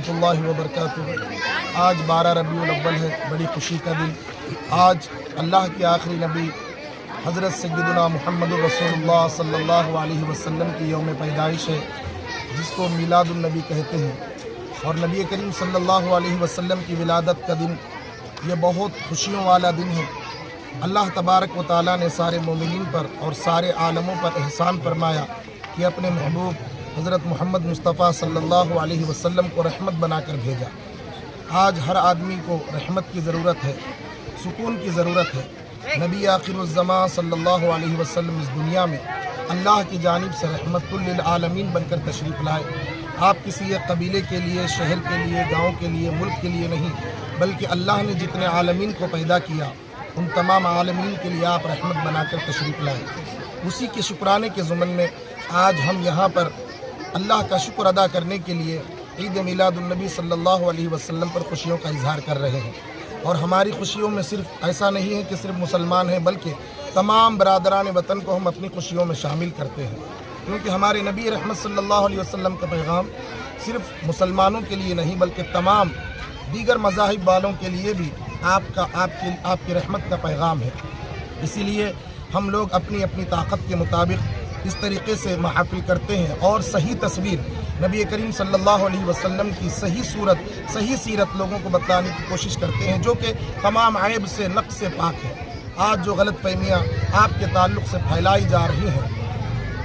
ورحمۃ اللہ وبرکاتہ۔ آج 12 ربیع الاول ہے، بڑی خوشی کا دن۔ آج اللہ کے آخری نبی حضرت سیدنا محمد رسول اللہ صلی اللہ علیہ وسلم کی یوم پیدائش ہے، جس کو میلاد النبی کہتے ہیں۔ اور نبی کریم صلی اللہ علیہ وسلم کی ولادت کا دن یہ بہت خوشیوں والا دن ہے۔ اللہ تبارک و تعالیٰ نے سارے مومنین پر اور سارے عالموں پر احسان فرمایا کہ اپنے محبوب حضرت محمد مصطفیٰ صلی اللہ علیہ وسلم کو رحمت بنا کر بھیجا۔ آج ہر آدمی کو رحمت کی ضرورت ہے، سکون کی ضرورت ہے۔ نبی آخر الزماں صلی اللہ علیہ وسلم اس دنیا میں اللہ کی جانب سے رحمت للعالمین بن کر تشریف لائے۔ آپ کسی ایک قبیلے کے لیے، شہر کے لیے، گاؤں کے لیے، ملک کے لیے نہیں، بلکہ اللہ نے جتنے عالمین کو پیدا کیا ان تمام عالمین کے لیے آپ رحمت بنا کر تشریف لائے۔ اسی کے شکرانے کے ضمن میں آج ہم یہاں پر اللہ کا شکر ادا کرنے کے لیے عید میلاد النبی صلی اللہ علیہ وسلم پر خوشیوں کا اظہار کر رہے ہیں۔ اور ہماری خوشیوں میں صرف ایسا نہیں ہے کہ صرف مسلمان ہیں، بلکہ تمام برادران وطن کو ہم اپنی خوشیوں میں شامل کرتے ہیں، کیونکہ ہمارے نبی رحمت صلی اللہ علیہ وسلم کا پیغام صرف مسلمانوں کے لیے نہیں بلکہ تمام دیگر مذاہب والوں کے لیے بھی آپ کی رحمت کا پیغام ہے۔ اسی لیے ہم لوگ اپنی اپنی طاقت کے مطابق اس طریقے سے محافل کرتے ہیں اور صحیح تصویر نبی کریم صلی اللہ علیہ وسلم کی صحیح صورت، صحیح سیرت لوگوں کو بتلانے کی کوشش کرتے ہیں، جو کہ تمام عیب سے، نقص سے پاک ہے۔ آج جو غلط فہمیاں آپ کے تعلق سے پھیلائی جا رہی ہیں،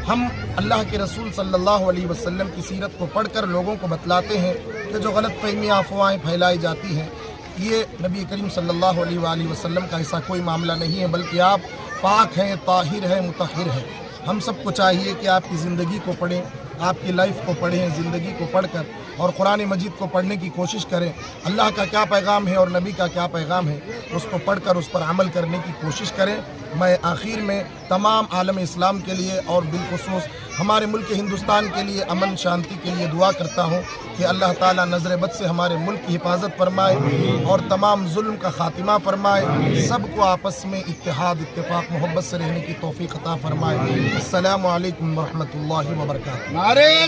ہم اللہ کے رسول صلی اللہ علیہ وسلم کی سیرت کو پڑھ کر لوگوں کو بتلاتے ہیں کہ جو غلط فہمیاں، افواہیں پھیلائی جاتی ہیں، یہ نبی کریم صلی اللہ علیہ وآلہ وسلم کا ایسا کوئی معاملہ نہیں ہے، بلکہ آپ پاک ہیں، طاہر ہیں، مطہر ہیں۔ ہم سب کو چاہیے کہ آپ کی زندگی کو پڑھیں، آپ کی لائف کو پڑھیں، زندگی کو پڑھ کر اور قرآن مجید کو پڑھنے کی کوشش کریں۔ اللہ کا کیا پیغام ہے اور نبی کا کیا پیغام ہے، اس کو پڑھ کر اس پر عمل کرنے کی کوشش کریں۔ میں آخر میں تمام عالم اسلام کے لیے اور بالخصوص ہمارے ملک ہندوستان کے لیے امن شانتی کے لیے دعا کرتا ہوں کہ اللہ تعالیٰ نظر بد سے ہمارے ملک کی حفاظت فرمائے اور تمام ظلم کا خاتمہ فرمائے، سب کو آپس میں اتحاد، اتفاق، محبت سے رہنے کی توفیق عطا فرمائے۔ السلام علیکم ورحمۃ اللہ وبرکاتہ۔